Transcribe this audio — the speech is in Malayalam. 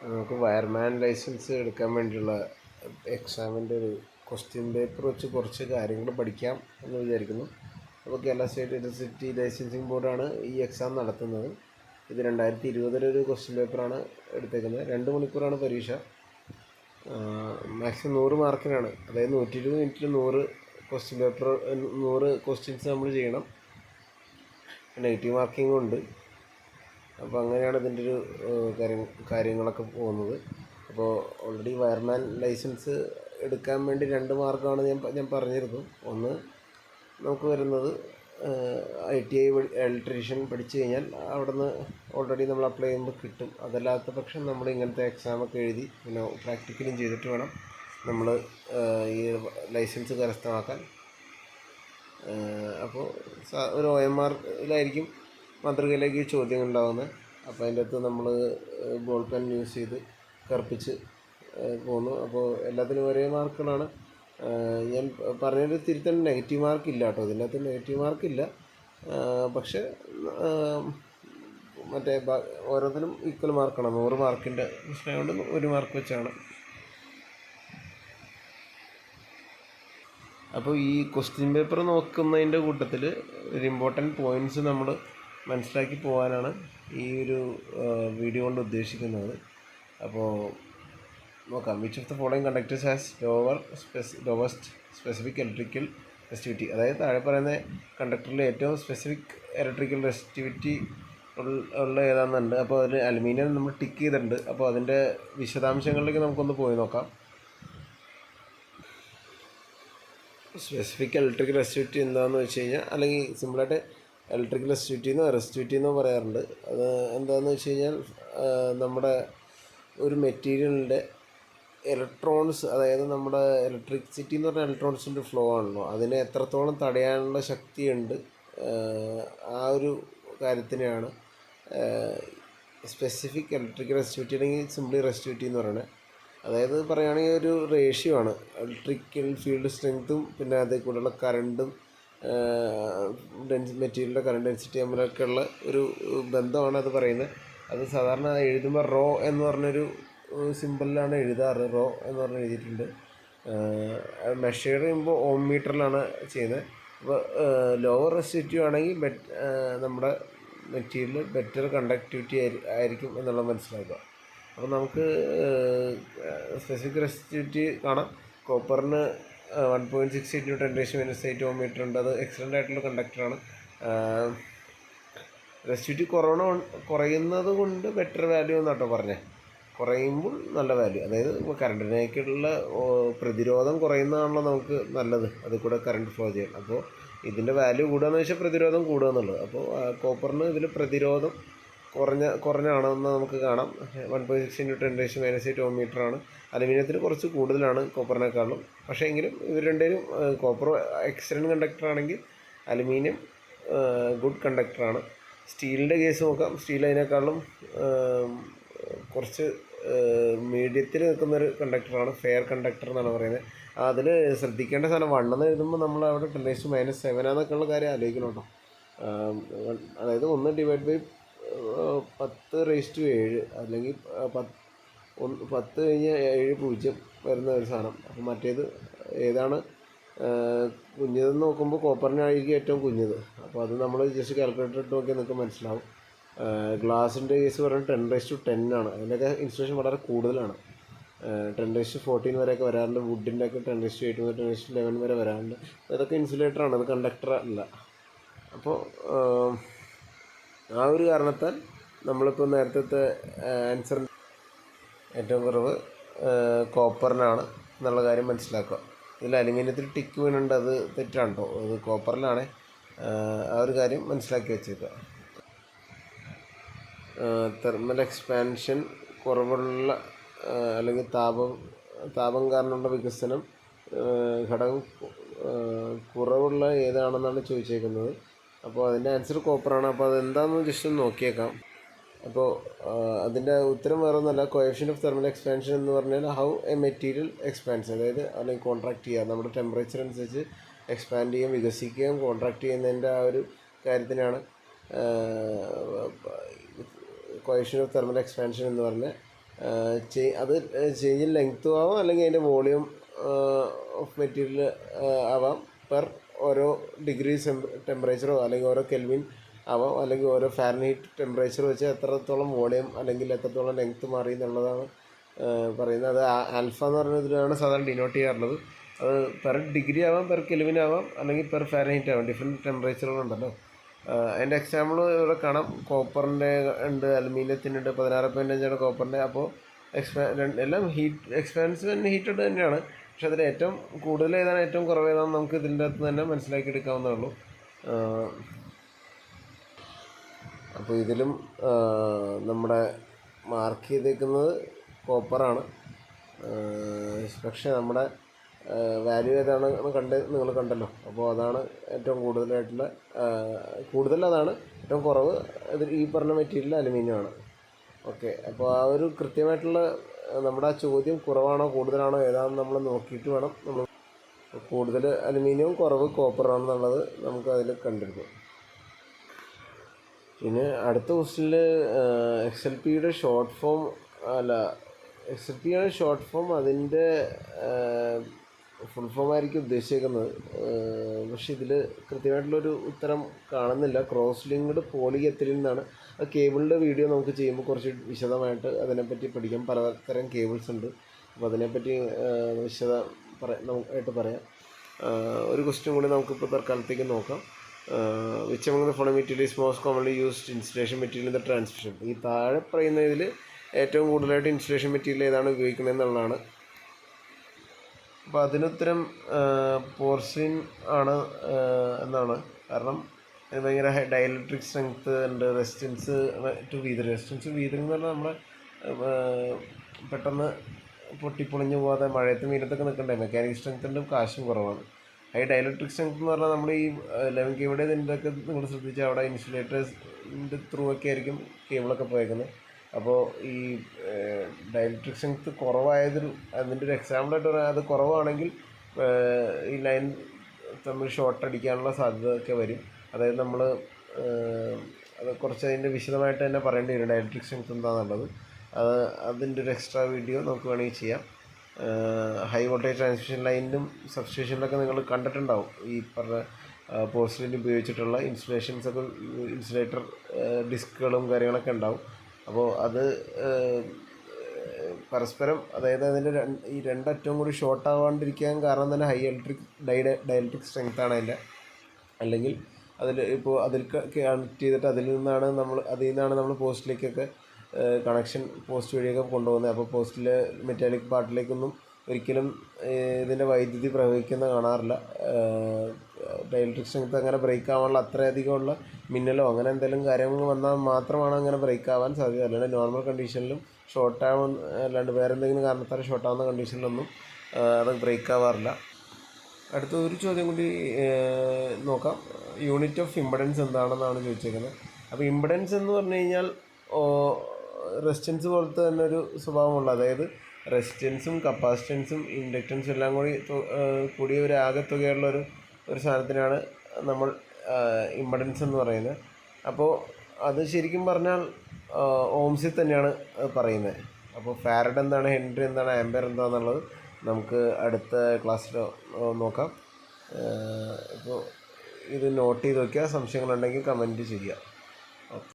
നമുക്ക് വയർമാൻ ലൈസൻസ് എടുക്കാൻ വേണ്ടിയുള്ള എക്സാമിൻ്റെ ഒരു ക്വസ്റ്റ്യൻ പേപ്പർ വെച്ച് കുറച്ച് കാര്യങ്ങൾ പഠിക്കാം എന്ന് വിചാരിക്കുന്നു. അപ്പോൾ കേരള സ്റ്റേറ്റ് ഇലക്ട്രിസിറ്റി ലൈസൻസിങ് ബോർഡാണ് ഈ എക്സാം നടത്തുന്നത്. ഇത് 2020 ഒരു ക്വസ്റ്റ്യൻ പേപ്പറാണ് എടുത്തേക്കുന്നത്. 2 മണിക്കൂറാണ് പരീക്ഷ. മാക്സിമം 100 മാർക്കിനാണ്. അതായത് 120 മിനിറ്റിൽ 100 ക്വസ്റ്റ്യൻ പേപ്പർ 100 ക്വസ്റ്റ്യൻസ് നമ്മൾ ചെയ്യണം. നെഗറ്റീവ് മാർക്കിങ്ങും ഉണ്ട്. അപ്പോൾ അങ്ങനെയാണ് ഇതിൻ്റെ ഒരു കാര്യങ്ങളൊക്കെ പോകുന്നത്. അപ്പോൾ ഓൾറെഡി വയർമാൻ ലൈസൻസ് എടുക്കാൻ വേണ്ടി 2 മാർക്കാണ് ഞാൻ പറഞ്ഞിരുന്നു. ഒന്ന് നമുക്ക് വരുന്നത് ITI ഇലക്ട്രീഷ്യൻ പഠിച്ചു കഴിഞ്ഞാൽ അവിടെ നിന്ന് ഓൾറെഡി നമ്മൾ അപ്ലൈ ചെയ്യുമ്പോൾ കിട്ടും. അതല്ലാത്ത പക്ഷം നമ്മൾ ഇങ്ങനത്തെ എക്സാമൊക്കെ എഴുതി പിന്നെ പ്രാക്ടിക്കലും ചെയ്തിട്ട് വേണം നമ്മൾ ഈ ലൈസൻസ് കരസ്ഥമാക്കാൻ. അപ്പോൾ ഒരു OMRയിലായിരിക്കും മാതൃകയിലേക്ക് ചോദ്യങ്ങൾ ഉണ്ടാകുന്നത്. അപ്പോൾ അതിൻ്റെ അകത്ത് നമ്മൾ ബോൾ പെൻ യൂസ് ചെയ്ത് കറുപ്പിച്ച് പോകുന്നു. അപ്പോൾ എല്ലാത്തിനും ഒരേ മാർക്കുകളാണ്. ഞാൻ പറഞ്ഞൊരു തിരുത്തൽ നെഗറ്റീവ് മാർക്കില്ല കേട്ടോ. ഇതിൻ്റെ അകത്ത് നെഗറ്റീവ് മാർക്കില്ല. പക്ഷേ മറ്റേ ഓരോന്നിനും ഈക്വൽ മാർക്കാണ്. 100 മാർക്കിൻ്റെ പ്രശ്നമുണ്ട്. 1 മാർക്ക് വെച്ചാണ്. അപ്പോൾ ഈ ക്വസ്റ്റ്യൻ പേപ്പർ നോക്കുന്നതിൻ്റെ കൂട്ടത്തിൽ ഒരു ഇമ്പോർട്ടൻറ്റ് പോയിൻറ്റ്സ് നമ്മൾ മനസ്സിലാക്കി പോകാനാണ് ഈ ഒരു വീഡിയോ കൊണ്ട് ഉദ്ദേശിക്കുന്നത്. അപ്പോൾ നോക്കാം. Which of the following conductors has lowest specific electrical resistivity. അതായത് താഴെ പറയുന്ന കണ്ടക്ടറിൽ ഏറ്റവും സ്പെസിഫിക് ഇലക്ട്രിക്കൽ റെസിസ്റ്റിവിറ്റി ഉള്ള ഏതാണെന്നുണ്ട്. അപ്പോൾ അതിൽ അലുമിനിയം നമ്മൾ ടിക്ക് ചെയ്തിട്ടുണ്ട്. അപ്പോൾ അതിൻ്റെ വിശദാംശങ്ങളിലേക്ക് നമുക്കൊന്ന് പോയി നോക്കാം. സ്പെസിഫിക് ഇലക്ട്രിക്കൽ റെസിസ്റ്റിവിറ്റി എന്താണെന്ന് വെച്ച് കഴിഞ്ഞാൽ, അല്ലെങ്കിൽ സിമ്പിളായിട്ട് ഇലക്ട്രിക്കൽ റെസിസ്റ്റിവിറ്റി എന്ന് പറയാറുണ്ട്. അത് എന്താണെന്ന് വെച്ച് കഴിഞ്ഞാൽ നമ്മുടെ ഒരു മെറ്റീരിയലിൻ്റെ ഇലക്ട്രോൺസ്, അതായത് നമ്മുടെ ഇലക്ട്രിസിറ്റി എന്ന് പറഞ്ഞാൽ ഇലക്ട്രോൺസിൻ്റെ ഫ്ലോ ആണല്ലോ, അതിനെ എത്രത്തോളം തടയാനുള്ള ശക്തിയുണ്ട് ആ ഒരു കാര്യത്തിനെയാണ് സ്പെസിഫിക് ഇലക്ട്രിക്കൽ റെസിസ്റ്റിവിറ്റി അല്ലെങ്കിൽ സിംപ്ലി റെസിസ്റ്റിവിറ്റി എന്ന് പറയുന്നത്. അതായത് പറയുകയാണെങ്കിൽ ഒരു റേഷ്യോ ആണ്. ഇലക്ട്രിക്കൽ ഫീൽഡ് സ്ട്രെങ്ത്തും പിന്നെ അതേ കൂടെയുള്ള കറണ്ടും മെറ്റീരിയലിൻ്റെ കറണ്ട് ഡെൻസിറ്റി തമ്മിലൊക്കെ ഉള്ള ഒരു ബന്ധമാണ് അത് പറയുന്നത്. അത് സാധാരണ എഴുതുമ്പോൾ റോ എന്ന് പറഞ്ഞൊരു സിമ്പിളിലാണ് എഴുതാറ്. റോ എന്ന് പറഞ്ഞ് എഴുതിയിട്ടുണ്ട്. മെഷർ ചെയ്യുമ്പോൾ ഓം മീറ്ററിലാണ് ചെയ്യുന്നത്. അപ്പോൾ ലോവർ റെസിസ്റ്റിവിറ്റി ആണെങ്കിൽ നമ്മുടെ മെറ്റീരിയൽ ബെറ്റർ കണ്ടക്ടിവിറ്റി ആയിരിക്കും എന്നുള്ളത് മനസ്സിലാക്കുക. അപ്പോൾ നമുക്ക് സ്പെസിഫിക് റെസിസ്റ്റിവിറ്റി കാണാം. കോപ്പറിന് 1.68 × 10⁻⁸ ഓം മീറ്റർ ഉണ്ട്. അത് എക്സലൻ്റ് ആയിട്ടുള്ള കണ്ടക്ടറാണ്. റെസിസ്റ്റിവിറ്റി കുറയുന്നത് കൊണ്ട് ബെറ്റർ വാല്യൂ എന്നാട്ടോ പറഞ്ഞത്. കുറയുമ്പോൾ നല്ല വാല്യൂ, അതായത് കറണ്ടിനേക്കുള്ള പ്രതിരോധം കുറയുന്നതാണല്ലോ നമുക്ക് നല്ലത്. അതിൽ കൂടെ കറണ്ട് ഫ്ലോ ചെയ്യാൻ. അപ്പോൾ ഇതിൻ്റെ വാല്യൂ കൂടുകയെന്ന് വെച്ചാൽ പ്രതിരോധം കൂടുക എന്നുള്ളത്. അപ്പോൾ കോപ്പറിന് ഇതിൽ പ്രതിരോധം കുറഞ്ഞാണെന്ന് നമുക്ക് കാണാം. 1.6 × 10⁻⁸ ഓം മീറ്ററാണ്. അലുമിനിയത്തിന് കുറച്ച് കൂടുതലാണ് കോപ്പറിനേക്കാളും. പക്ഷേ എങ്കിലും ഇവർ രണ്ടുപേരും, കോപ്പർ എക്സലൻ്റ് കണ്ടക്ടറാണെങ്കിൽ അലുമിനിയം ഗുഡ് കണ്ടക്ടറാണ്. സ്റ്റീലിൻ്റെ കേസ് നോക്കാം. സ്റ്റീൽ അതിനേക്കാളും കുറച്ച് മീഡിയത്തിൽ നിൽക്കുന്നൊരു കണ്ടക്ടറാണ്. ഫെയർ കണ്ടക്ടർ എന്നാണ് പറയുന്നത്. അതിൽ ശ്രദ്ധിക്കേണ്ട സാധനം 1 എന്ന് എഴുതുമ്പോൾ നമ്മൾ അവിടെ 10⁻⁷ എന്നൊക്കെയുള്ള കാര്യം ആലോചിക്കണം കേട്ടോ. അതായത് 1 / 10⁻⁷ അല്ലെങ്കിൽ 10 കഴിഞ്ഞ് 7 വരുന്ന ഒരു സാധനം. അപ്പോൾ മറ്റേത് ഏതാണ് കുഞ്ഞതെന്ന് നോക്കുമ്പോൾ കോപ്പറിനായിരിക്കും ഏറ്റവും കുഞ്ഞത്. അപ്പോൾ അത് നമ്മൾ ജസ്റ്റ് കാൽക്കുലേറ്റർ ഇട്ട് നോക്കിയാൽ നിങ്ങൾക്ക് മനസ്സിലാവും. ഗ്ലാസിൻ്റെ കേസ് പറയുന്നത് 10⁻10 ആണ്. അതിൻ്റെയൊക്കെ ഇൻസുലേഷൻ വളരെ കൂടുതലാണ്. 10⁻14 വരെയൊക്കെ വരാറുണ്ട്. വുഡിൻ്റെ ഒക്കെ 10⁻8 മുതൽ 10⁻11 വരെ വരാറുണ്ട്. അതൊക്കെ ഇൻസുലേറ്ററാണ്, അത് കണ്ടക്ടർ അല്ല. അപ്പോൾ ആ ഒരു കാരണത്താൽ നമ്മളിപ്പോൾ നേരത്തെ ആൻസർ ഏറ്റവും കുറവ് കോപ്പറിനാണ് എന്നുള്ള കാര്യം മനസ്സിലാക്കുക. ഇതിൽ അലുമിനിയത്തിൽ ടിക്ക് വീണുണ്ട്, അത് തെറ്റാണ് കേട്ടോ. അത് കോപ്പറിലാണ്. ആ ഒരു കാര്യം മനസ്സിലാക്കി വെച്ചേക്കുക. തെർമൽ എക്സ്പാൻഷൻ കുറവുള്ള അല്ലെങ്കിൽ താപം കാരണമുള്ള വികസനം ഘടകം കുറവുള്ള ഏതാണെന്നാണ് ചോദിച്ചേക്കുന്നത്. അപ്പോൾ അതിൻ്റെ ആൻസർ കോപ്പറാണ്. അപ്പോൾ അതെന്താണെന്ന് ജസ്റ്റ് ഒന്ന് നോക്കിയേക്കാം. അപ്പോൾ അതിൻ്റെ ഉത്തരം വേറെ ഒന്നുമല്ല. കോഎഫിഷ്യൻ്റ് ഓഫ് തെർമൽ എക്സ്പാൻഷൻ എന്ന് പറഞ്ഞാൽ ഹൗ എ മെറ്റീരിയൽ എക്സ്പാൻസ്, അതായത് അല്ലെങ്കിൽ കോൺട്രാക്ട് ചെയ്യുക, നമ്മുടെ ടെമ്പറേച്ചർ അനുസരിച്ച് എക്സ്പാൻഡ് ചെയ്യുകയും വികസിക്കുകയും കോൺട്രാക്ട് ചെയ്യുന്നതിൻ്റെ ആ ഒരു കാര്യത്തിനാണ് കോഎഫിഷ്യൻ്റ് ഓഫ് തെർമൽ എക്സ്പാൻഷൻ എന്ന് പറഞ്ഞാൽ അത് ചേഞ്ച് ഇൻ ലെങ്ത്തും ആവാം, അല്ലെങ്കിൽ അതിൻ്റെ വോളിയം ഓഫ് മെറ്റീരിയൽ ആവാം. പെർ ഓരോ ഡിഗ്രി ടെമ്പറേച്ചറോ അല്ലെങ്കിൽ ഓരോ കെൽവിൻ ആവാം, അല്ലെങ്കിൽ ഓരോ ഫാരൻഹീറ്റ് ടെമ്പറേച്ചർ വെച്ച് എത്രത്തോളം വോളിയം അല്ലെങ്കിൽ എത്രത്തോളം ലെങ്ത്ത് മാറി എന്നുള്ളതാണ് പറയുന്നത്. അത് ആൽഫ എന്ന് പറയുന്ന ഇതിലാണ് സാധാരണ ഡിനോട്ട് ചെയ്യാറുള്ളത്. അത് പെർ ഡിഗ്രി ആവാം, പെർ കെൽവിൻ ആവാം, അല്ലെങ്കിൽ പെർ ഫാരൻഹീറ്റ് ആവാം. ഡിഫറെൻറ്റ് ടെമ്പറേച്ചറുകളുണ്ടല്ലോ. അതിൻ്റെ എക്സാമ്പിൾ ഇവിടെ കാണാം. കോപ്പറിൻ്റെ ഉണ്ട്, അലുമിനിയത്തിനുണ്ട്. 16.5 കോപ്പറിൻ്റെ. അപ്പോൾ എല്ലാം എക്സ്പാൻസീവ് ആൻഡ് ഹീറ്റഡ് തന്നെയാണ്. പക്ഷെ അതിൽ ഏറ്റവും കൂടുതൽ ഏതാണ് ഏറ്റവും കുറവ് ഏതാണെന്ന് നമുക്ക് ഇതിൻ്റെ അകത്ത് തന്നെ മനസ്സിലാക്കി എടുക്കാവുന്നേ ഉള്ളൂ. അപ്പോൾ ഇതിലും നമ്മുടെ മാർക്ക് ചെയ്തേക്കുന്നത് കോപ്പറാണ്. പക്ഷേ നമ്മുടെ വാല്യൂ ഏതാണ് നിങ്ങൾ കണ്ടല്ലോ. അപ്പോൾ അതാണ് ഏറ്റവും കൂടുതലായിട്ടുള്ള അതാണ് ഏറ്റവും കുറവ്. ഈ പറഞ്ഞ മെറ്റീരിയൽ അലുമിനിയമാണ്. ഓക്കെ, അപ്പോൾ ആ ഒരു കൃത്യമായിട്ടുള്ള നമ്മുടെ ആ ചോദ്യം കുറവാണോ കൂടുതലാണോ ഏതാണെന്ന് നമ്മൾ നോക്കിയിട്ട് വേണം. നമ്മൾ കൂടുതൽ അലുമിനിയം, കുറവ് കോപ്പറാണെന്നുള്ളത് നമുക്ക് അതിൽ കണ്ടിരുന്നു. പിന്നെ അടുത്ത ക്വസ്റ്റ്യനിൽ XLPയുടെ ഷോർട്ട് ഫോം XLPയുടെ ഷോർട്ട് ഫോം അതിൻ്റെ ഫുൾ ഫോം ആയിരിക്കും ഉദ്ദേശിക്കുന്നത്. പക്ഷെ ഇതിൽ കൃത്യമായിട്ടുള്ളൊരു ഉത്തരം കാണുന്നില്ല. ക്രോസ് ലിങ്ക്ഡ് പോളി എത്തിലിൻ എന്നാണ്. ആ കേബിളിൻ്റെ വീഡിയോ നമുക്ക് ചെയ്യുമ്പോൾ കുറച്ച് വിശദമായിട്ട് അതിനെപ്പറ്റി പഠിക്കാം. പലതരം കേബിൾസ് ഉണ്ട്. അപ്പോൾ അതിനെപ്പറ്റി ആയിട്ട് പറയാം. ഒരു ക്വസ്റ്റ്യൻ കൂടി നമുക്കിപ്പോൾ തൽക്കാലത്തേക്ക് നോക്കാം. Which among the following material is most commonly used insulation material in the transmission? ഈ താഴെ പറയുന്ന ഇതിൽ ഏറ്റവും കൂടുതലായിട്ട് ഇൻസുലേഷൻ മെറ്റീരിയൽ ഏതാണ് ഉപയോഗിക്കുന്നത് എന്നുള്ളതാണ്. അപ്പോൾ അതിനുത്തരം പോർസിൻ ആണ് എന്നാണ്. കാരണം ഇത് ഭയങ്കര ഡയലക്ട്രിക് സ്ട്രെങ്ത്ത് ഉണ്ട്. റെസിസ്റ്റൻസ് ടു വീതറിങ് എന്ന് പറഞ്ഞാൽ നമ്മളെ പെട്ടെന്ന് പൊട്ടിപ്പൊളിഞ്ഞ് പോകാതെ മഴയത്ത് വെയിലത്തൊക്കെ നിൽക്കണ്ടേ. മെക്കാനിക് സ്ട്രെങ്ത്തിൻ്റെ കാശും കുറവാണ്. ഹൈ ഡയലക്ട്രിക് സ്ട്രെങ്ത്ത് എന്ന് പറഞ്ഞാൽ നമ്മൾ ഈ 11 കെയുടെ ഇതിൻ്റെയൊക്കെ നിങ്ങൾ ശ്രദ്ധിച്ചാൽ അവിടെ ഇൻസുലേറ്റേഴ്സിൻ്റെ ത്രൂ ഒക്കെ ആയിരിക്കും കേബിളൊക്കെ പോയേക്കുന്നത്. അപ്പോൾ ഈ ഡയലക്ട്രിക് സ്ട്രെങ്ത്ത് അതിൻ്റെ ഒരു എക്സാമ്പിളായിട്ട് പറയാം. അത് കുറവാണെങ്കിൽ ഈ ലൈൻ തമ്മിൽ ഷോർട്ട് അടിക്കാനുള്ള സാധ്യതയൊക്കെ വരും. അതായത് നമ്മൾ അത് കുറച്ച് അതിൻ്റെ വിശദമായിട്ട് തന്നെ പറയേണ്ടി വരും ഡയലക്ട്രിക് സ്ട്രെങ്ത്ത് എന്താണെന്നുള്ളത്. അതിൻ്റെ ഒരു എക്സ്ട്രാ വീഡിയോ നമുക്ക് വേണമെങ്കിൽ ചെയ്യാം. ഹൈ വോൾട്ടേജ് ട്രാൻസ്മിഷൻ ലൈനിലും സബ്സ്റ്റേഷനിലൊക്കെ നിങ്ങൾ കണ്ടിട്ടുണ്ടാവും ഈ പറഞ്ഞ പോർസിലിൻ ഉപയോഗിച്ചിട്ടുള്ള ഇൻസുലേറ്റർ ഡിസ്കുകളും കാര്യങ്ങളൊക്കെ ഉണ്ടാവും. അപ്പോൾ അത് പരസ്പരം, അതായത് അതിൻ്റെ ഈ രണ്ടറ്റവും കൂടി ഷോർട്ട് ആവാണ്ടിരിക്കാൻ കാരണം തന്നെ ഹൈ ഡയലക്ട്രിക് സ്ട്രെങ്ത്താണ് അതിൻ്റെ. അല്ലെങ്കിൽ അതിൽ കണക്ട് ചെയ്തിട്ട് അതിൽ നിന്നാണ് നമ്മൾ പോസ്റ്റിലേക്കൊക്കെ കണക്ഷൻ പോസ്റ്റ് വഴിയൊക്കെ കൊണ്ടുപോകുന്നത്. അപ്പോൾ പോസ്റ്റിലെ മെറ്റാലിക് പാർട്ടിലേക്കൊന്നും ഒരിക്കലും ഇതിൻ്റെ വൈദ്യുതി പ്രവഹിക്കുന്ന കാണാറില്ല. ഡയലക്ട്രിക് സ്ട്രെങ്ത്ത് അങ്ങനെ ബ്രേക്ക് ആവാനുള്ള അത്രയധികമുള്ള മിന്നലോ അങ്ങനെ എന്തെങ്കിലും കാര്യങ്ങൾ വന്നാൽ മാത്രമാണ് അങ്ങനെ ബ്രേക്ക് ആവാൻ സാധ്യത. അല്ലാണ്ട് നോർമൽ കണ്ടീഷനിലും അല്ലാണ്ട് വേറെ എന്തെങ്കിലും കാരണത്താൽ ഷോർട്ടാവുന്ന കണ്ടീഷനിലൊന്നും അത് ബ്രേക്ക് ആവാറില്ല. അടുത്ത ഒരു ചോദ്യം കൂടി നോക്കാം. യൂണിറ്റ് ഓഫ് ഇമ്പഡൻസ് എന്താണെന്നാണ് ചോദിച്ചേക്കുന്നത്. അപ്പോൾ ഇമ്പഡൻസ് എന്ന് പറഞ്ഞു കഴിഞ്ഞാൽ റെസിസ്റ്റൻസ് പോലത്തെ തന്നെ ഒരു സ്വഭാവമുള്ള, അതായത് റെസിസ്റ്റൻസും കപ്പാസിറ്റൻസും ഇൻഡക്റ്റൻസും എല്ലാം കൂടിയ ഒരു ആകെത്തുകയുള്ള ഒരു സാധനത്തിനാണ് നമ്മൾ ഇമ്പഡൻസ് എന്ന് പറയുന്നത്. അപ്പോൾ അത് ശരിക്കും പറഞ്ഞാൽ ഓംസിൽ തന്നെയാണ് പറയുന്നത്. അപ്പോൾ ഫാരഡ് എന്താണ്, ഹെൻറി എന്താണ്, ആംബിയർ എന്താണെന്നുള്ളത് നമുക്ക് അടുത്ത ക്ലാസ്സിൽ നോക്കാം. ഇപ്പോൾ ഇത് നോട്ട് ചെയ്ത് വയ്ക്കുക. സംശയങ്ങളുണ്ടെങ്കിൽ കമൻറ്റ് ചെയ്യുക.